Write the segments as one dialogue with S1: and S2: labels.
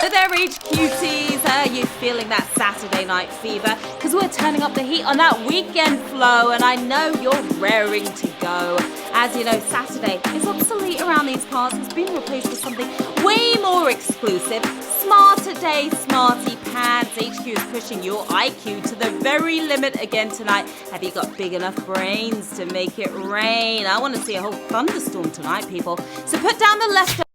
S1: There, HQTs, are you feeling that Saturday night fever? Because we're turning up the heat on that weekend flow, and I know you're raring to go. As you know, Saturday is obsolete around these parts. It's been replaced with something way more exclusive. Smarterday, Smarty Pants. HQ is pushing your IQ to the very limit again tonight. Have you got big enough brains to make it rain? I want to see a whole thunderstorm tonight, people. So put down the leftovers.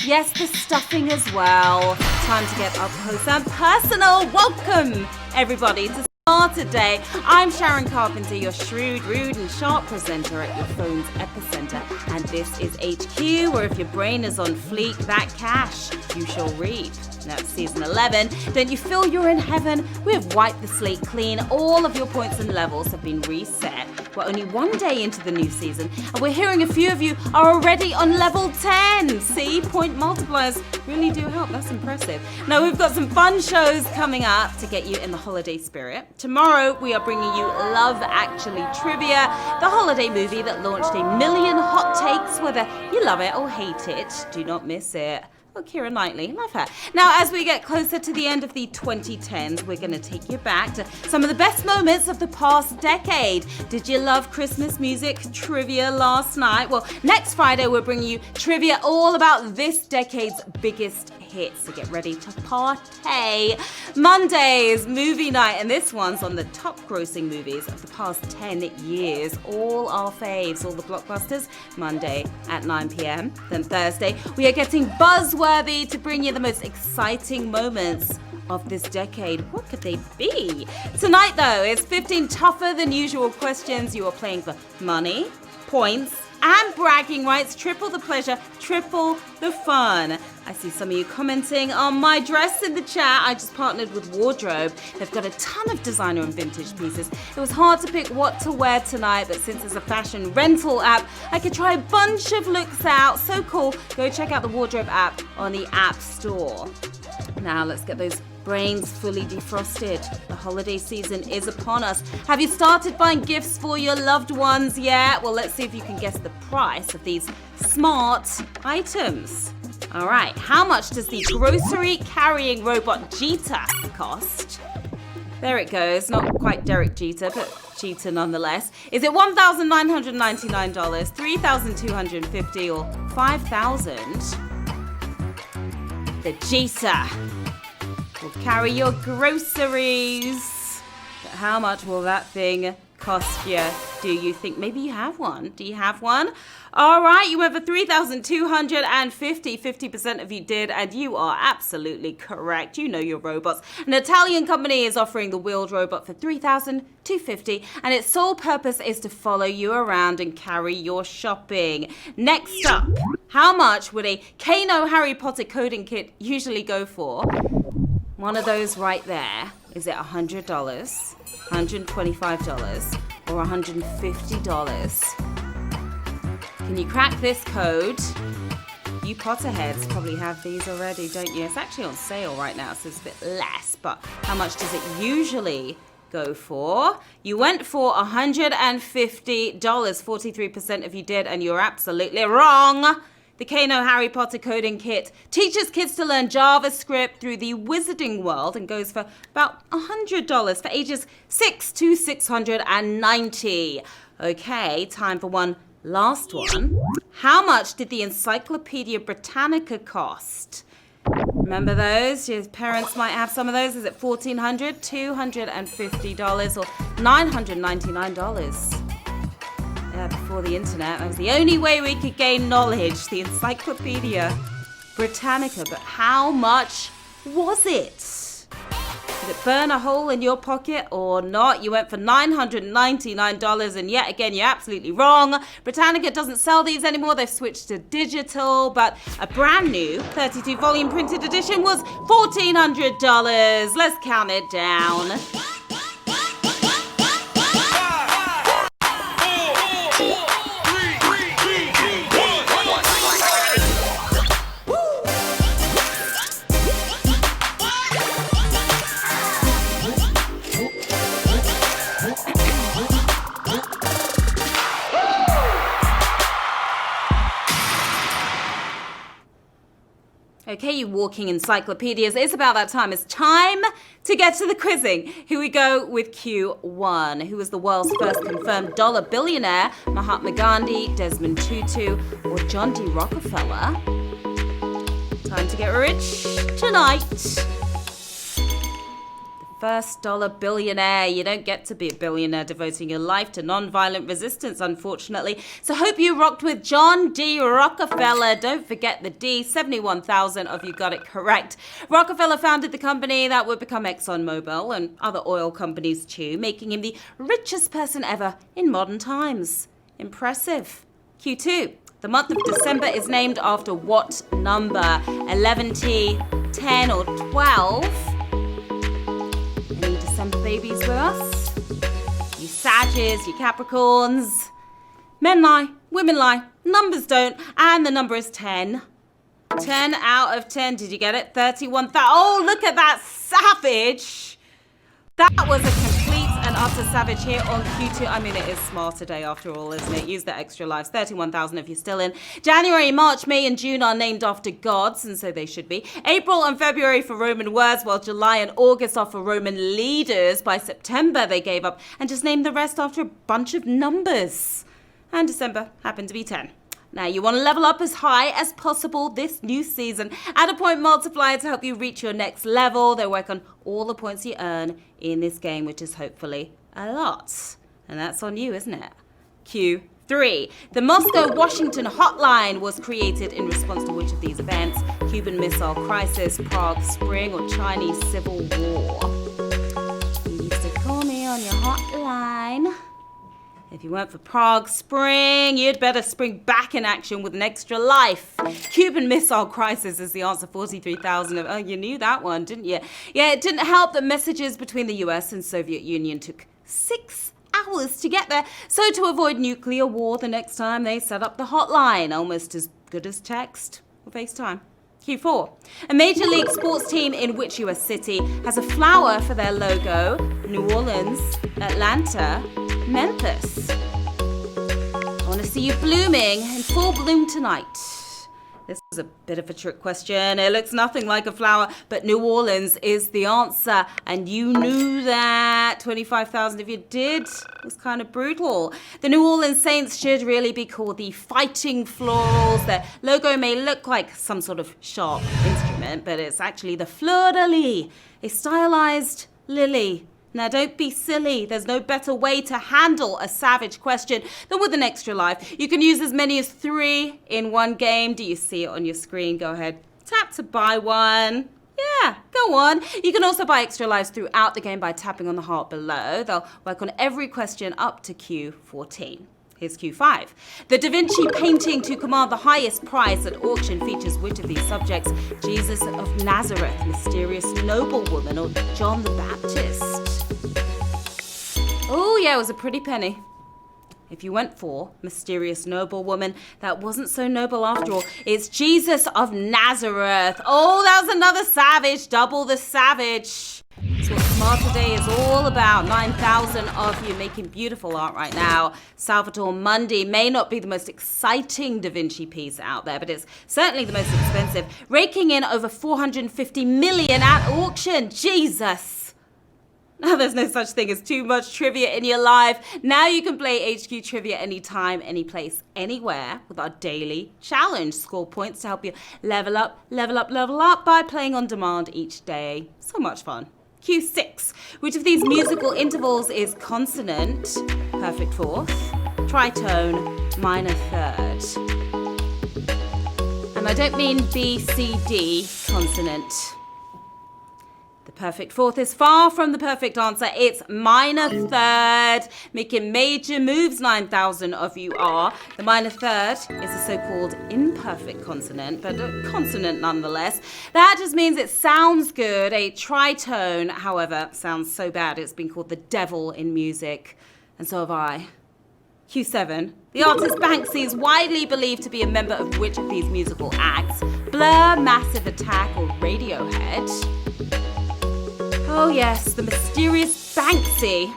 S1: Yes, the stuffing as well. Time to get up close and personal. Welcome, everybody, to Smarterday. I'm Sharon Carpenter, your shrewd, rude, and sharp presenter at your phone's epicenter. And this is HQ, where if your brain is on fleek, that cash you shall reap. That's season 11. Don't you feel you're in heaven? We have wiped the slate clean. All of your points and levels have been reset. We're only one day into the new season, and we're hearing a few of you are already on level 10. See, point multipliers really do help. That's impressive. Now, we've got some fun shows coming up to get you in the holiday spirit. Tomorrow, we are bringing you Love Actually Trivia, the holiday movie that launched 1 million hot takes. Whether you love it or hate it, do not miss it. Oh, Keira Knightley, love her. Now, as we get closer to the end of the 2010s, we're going to take you back to some of the best moments of the past decade. Did you love Christmas music trivia last night? Well, next Friday, we're bringing you trivia all about this decade's biggest hits. So get ready to party. Monday is movie night, and this one's on the top grossing movies of the past 10 years. All our faves, all the blockbusters, Monday at 9 p.m. Then Thursday, we are getting buzzworthy to bring you the most exciting moments of this decade. What could they be? Tonight, though, is 15 tougher than usual questions. You are playing for money, points, and bragging rights. Triple the pleasure, triple the fun. I see some of you commenting on my dress in the chat. I just partnered with Wardrobe. They've got a ton of designer and vintage pieces. It was hard to pick what to wear tonight, but since it's a fashion rental app, I could try a bunch of looks out. So cool. Go check out the Wardrobe app on the App Store. Now let's get those brains fully defrosted. The holiday season is upon us. Have you started buying gifts for your loved ones yet? Well, let's see if you can guess the price of these smart items. All right, how much does the grocery carrying robot Jeter cost? There it goes. Not quite Derek Jeter, but Jeter nonetheless. Is it $1,999, $3,250, or $5,000? The Jeter will carry your groceries. But how much will that thing cost you? Do you think? Maybe you have one. Do you have one? All right, you went for $3,250. 50% of you did, and you are absolutely correct. You know your robots. An Italian company is offering the wheeled robot for $3,250, and its sole purpose is to follow you around and carry your shopping. Next up, how much would a Kano Harry Potter coding kit usually go for? One of those right there. Is it $100, $125, or $150? Can you crack this code? You Potterheads probably have these already, don't you? It's actually on sale right now, so it's a bit less, but how much does it usually go for? You went for $150. 43% of you did, and you're absolutely wrong. The Kano Harry Potter coding kit teaches kids to learn JavaScript through the wizarding world and goes for about $100 for ages 6 to 690. Okay, time for one last one. How much did the Encyclopedia Britannica cost? Remember those? Your parents might have some of those. Is it $1,400, $250, or $999? Yeah, before the internet, that was the only way we could gain knowledge, the Encyclopedia Britannica. But how much was it? Did it burn a hole in your pocket or not? You went for $999, and yet again, you're absolutely wrong. Britannica doesn't sell these anymore. They've switched to digital, but a brand new 32 volume printed edition was $1,400. Let's count it down. Okay, you walking encyclopedias, it's about that time. It's time to get to the quizzing. Here we go with Q1. Who was the world's first confirmed dollar billionaire? Mahatma Gandhi, Desmond Tutu, or John D. Rockefeller? Time to get rich tonight. First dollar billionaire. You don't get to be a billionaire devoting your life to non-violent resistance, unfortunately. So hope you rocked with John D. Rockefeller. Don't forget the D. 71,000 of you got it correct. Rockefeller founded the company that would become ExxonMobil and other oil companies too, making him the richest person ever in modern times. Impressive. Q2. The month of December is named after what number? 11T, 10 or 12? Any December babies with us? You Sages, you Capricorns. Men lie, women lie, numbers don't, and the number is 10. 10 out of 10, did you get it? 31,000. Oh, look at that savage. That was a complete and utter savage here on Q2. I mean, it is Smarterday after all, isn't it? Use the extra lives. 31,000 if you're still in. January, March, May and June are named after gods, and so they should be. April and February for Roman words, while July and August are for Roman leaders. By September, they gave up and just named the rest after a bunch of numbers. And December happened to be 10. Now, you want to level up as high as possible this new season. Add a point multiplier to help you reach your next level. They work on all the points you earn in this game, which is hopefully a lot. And that's on you, isn't it? Q3. The Moscow-Washington hotline was created in response to which of these events? Cuban Missile Crisis, Prague Spring, or Chinese Civil War? You used to call me on your hotline. If you went for Prague Spring, you'd better spring back in action with an extra life. Cuban Missile Crisis is the answer, 43,000 of... Oh, you knew that one, didn't you? Yeah, it didn't help that messages between the US and Soviet Union took 6 hours to get there. So to avoid nuclear war the next time, they set up the hotline, almost as good as text or FaceTime. Q4. A Major League sports team in which US city has a flower for their logo? New Orleans, Atlanta, Memphis. I want to see you blooming in full bloom tonight. This was a bit of a trick question. It looks nothing like a flower, but New Orleans is the answer. And you knew that. 25,000 if you did. It was kind of brutal. The New Orleans Saints should really be called the Fighting Florals. Their logo may look like some sort of sharp instrument, but it's actually the fleur-de-lis, a stylized lily. Now, don't be silly. There's no better way to handle a savage question than with an extra life. You can use as many as 3 in one game. Do you see it on your screen? Go ahead. Tap to buy one. Yeah, go on. You can also buy extra lives throughout the game by tapping on the heart below. They'll work on every question up to Q14. Here's Q5. The Da Vinci painting to command the highest price at auction features which of these subjects? Jesus of Nazareth, mysterious noblewoman, or John the Baptist? Oh, yeah, it was a pretty penny. If you went for mysterious noblewoman, that wasn't so noble after all. It's Jesus of Nazareth. Oh, that was another savage. Double the savage. That's what Smarterday is all about. 9,000 of you making beautiful art right now. Salvator Mundi may not be the most exciting Da Vinci piece out there, but it's certainly the most expensive, raking in over 450 million at auction. Jesus. Now there's no such thing as too much trivia in your life. Now you can play HQ Trivia anytime, anyplace, anywhere with our daily challenge. Score points to help you level up by playing on demand each day. So much fun. Q6. Which of these musical intervals is consonant, perfect fourth, tritone, minor third? And I don't mean B, C, D consonant. The perfect fourth is far from the perfect answer. It's minor third. Making major moves, 9,000 of you are. The minor third is a so-called imperfect consonant, but a consonant nonetheless. That just means it sounds good. A tritone, however, sounds so bad it's been called the devil in music. And so have I. Q7. The artist Banksy is widely believed to be a member of which of these musical acts? Blur, Massive Attack, or Radiohead? Oh yes, the mysterious Banksy.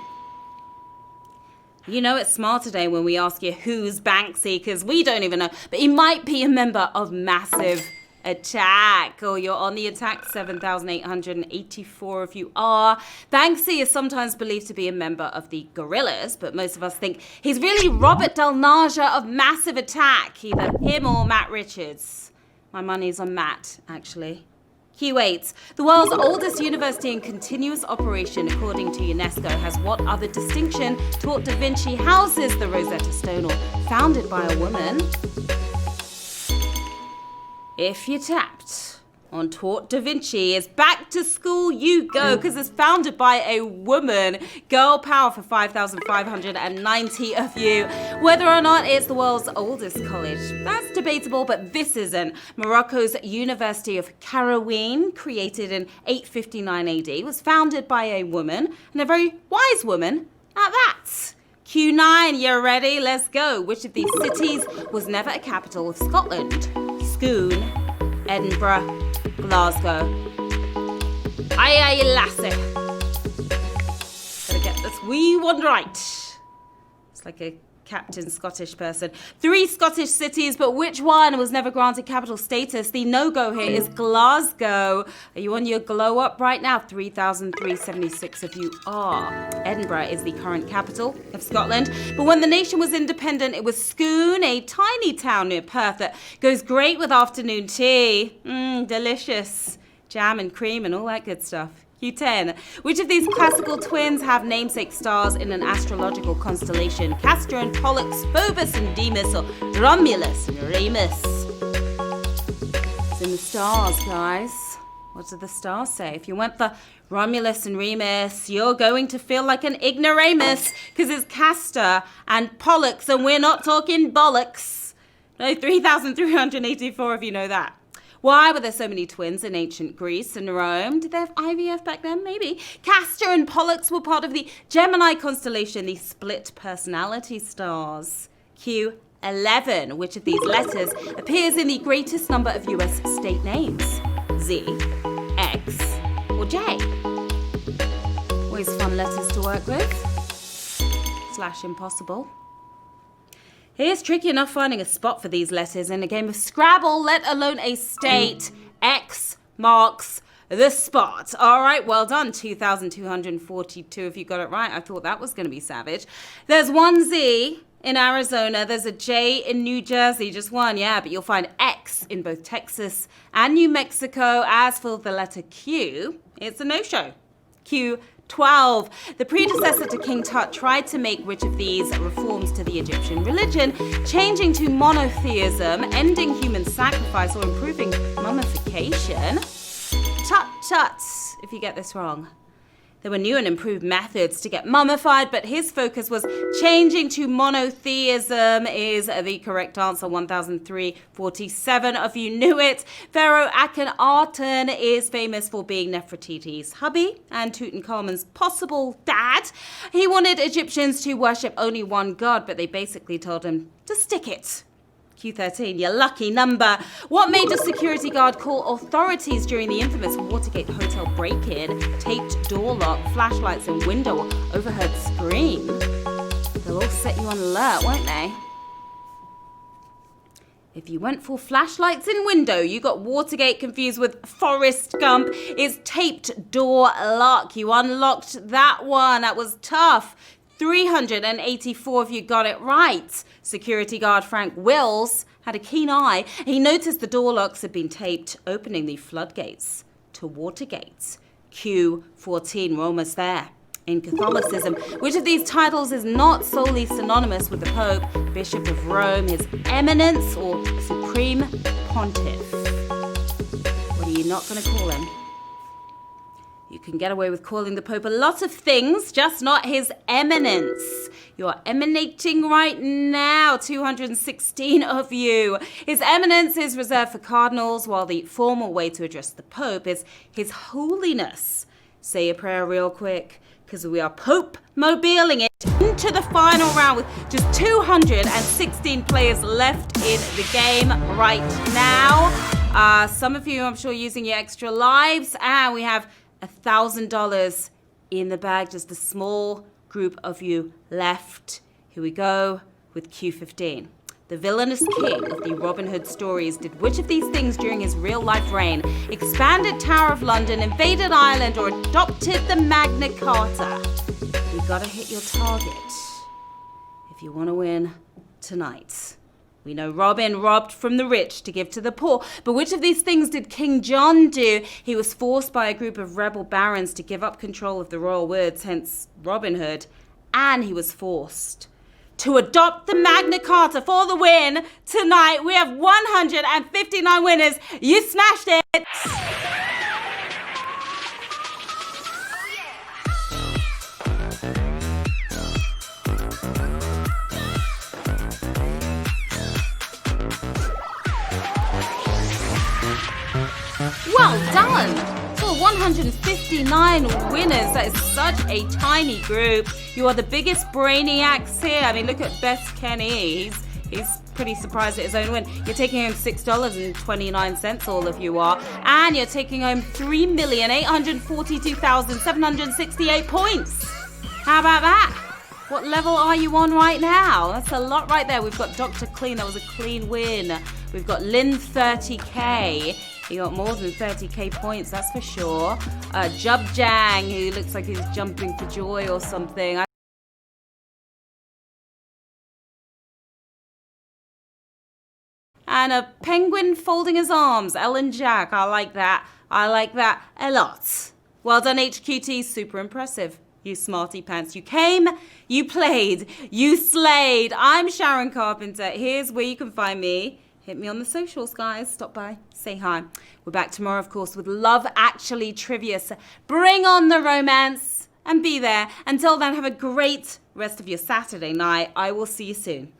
S1: You know it's Smarterday when we ask you who's Banksy, because we don't even know, but he might be a member of Massive attack. Or you're on the attack, 7,884 of you are. Banksy is sometimes believed to be a member of the Gorillas, but most of us think he's really Robert Del Naja of Massive Attack, either him or Matt Richards. My money's on Matt, actually. Q8. The world's oldest university in continuous operation, according to UNESCO, has what other distinction? Taught Da Vinci houses the Rosetta Stone, or founded by a woman. If you tapped on Taught Da Vinci, is back to school you go, because it's founded by a woman. Girl power for 5,590 of you. Whether or not it's the world's oldest college, that's debatable, but this isn't. Morocco's University of Carawine, created in 859 AD, was founded by a woman, and a very wise woman at that. Q9, you ready? Let's go. Which of these cities was never a capital of Scotland? Scone, Edinburgh, Glasgow. Aye, aye, lassie. Gotta get this wee one right. It's like a Captain Scottish person. 3 Scottish cities, but which one was never granted capital status? The no-go here is Glasgow. Are you on your glow up right now? 3,376 of you are. Edinburgh is the current capital of Scotland, but when the nation was independent, it was Scone, a tiny town near Perth that goes great with afternoon tea. Delicious. Jam and cream and all that good stuff. Q10. Which of these classical twins have namesake stars in an astrological constellation? Castor and Pollux, Phobos and Deimos, or Romulus and Remus? It's in the stars, guys. What do the stars say? If you went for Romulus and Remus, you're going to feel like an ignoramus, because it's Castor and Pollux, and we're not talking bollocks. No, 3,384 of you know that. Why were there so many twins in ancient Greece and Rome? Did they have IVF back then? Maybe. Castor and Pollux were part of the Gemini constellation, the split personality stars. Q11. Which of these letters appears in the greatest number of US state names? Z, X, or J? Always fun letters to work with. / impossible. Here's tricky enough finding a spot for these letters in a game of Scrabble, let alone a state. X marks the spot. All right, well done. 2,242 if you got it right. I thought that was going to be savage. There's one Z in Arizona. There's a J in New Jersey. Just one, yeah, but you'll find X in both Texas and New Mexico. As for the letter Q, it's a no-show. Q12. The predecessor to King Tut tried to make which of these reforms to the Egyptian religion? Changing to monotheism, ending human sacrifice, or improving mummification? Tut, if you get this wrong. There were new and improved methods to get mummified, but his focus was changing to monotheism is the correct answer. 1,347 of you knew it. Pharaoh Akhenaten is famous for being Nefertiti's hubby and Tutankhamun's possible dad. He wanted Egyptians to worship only one god, but they basically told him to stick it. Q13, your lucky number. What made a security guard call authorities during the infamous Watergate hotel break-in? Taped door lock, flashlights and window, or overheard scream? They'll all set you on alert, won't they? If you went for flashlights and window, you got Watergate confused with Forrest Gump. It's taped door lock. You unlocked that one. That was tough. 384 of you got it right. Security guard Frank Wills had a keen eye. He noticed the door locks had been taped, opening the floodgates to Watergate. Q14, we're almost there. In Catholicism, which of these titles is not solely synonymous with the Pope, Bishop of Rome, His Eminence, or Supreme Pontiff? What are you not going to call him? You can get away with calling the Pope a lot of things, just not His Eminence. You are emanating right now, 216 of you. His Eminence is reserved for cardinals, while the formal way to address the Pope is His Holiness. Say a prayer real quick, because we are Pope-mobiling it into the final round with just 216 players left in the game right now. Some of you, I'm sure, using your extra lives, and we have $1,000 in the bag, just a small group of you left. Here we go with Q15. The villainous king of the Robin Hood stories did which of these things during his real-life reign? Expanded Tower of London, invaded Ireland, or adopted the Magna Carta? You gotta hit your target if you want to win tonight. We know Robin robbed from the rich to give to the poor, but which of these things did King John do? He was forced by a group of rebel barons to give up control of the royal woods, hence Robin Hood, and he was forced to adopt the Magna Carta for the win. Tonight we have 159 winners. You smashed it! Well done! For 159 winners, that is such a tiny group. You are the biggest brainiacs here. I mean, look at Best Kenny. He's pretty surprised at his own win. You're taking home $6.29, all of you are. And you're taking home 3,842,768 points. How about that? What level are you on right now? That's a lot right there. We've got Dr. Clean. That was a clean win. We've got Lynn 30k. He got more than 30k points, that's for sure. Jub Jang, who looks like he's jumping for joy or something. And a penguin folding his arms. Ellen Jack, I like that. I like that a lot. Well done, HQT. Super impressive. You smarty pants. You came, you played, you slayed. I'm Sharon Carpenter. Here's where you can find me. Hit me on the socials, guys. Stop by, say hi. We're back tomorrow, of course, with Love Actually trivia. So bring on the romance and be there. Until then, have a great rest of your Saturday night. I will see you soon.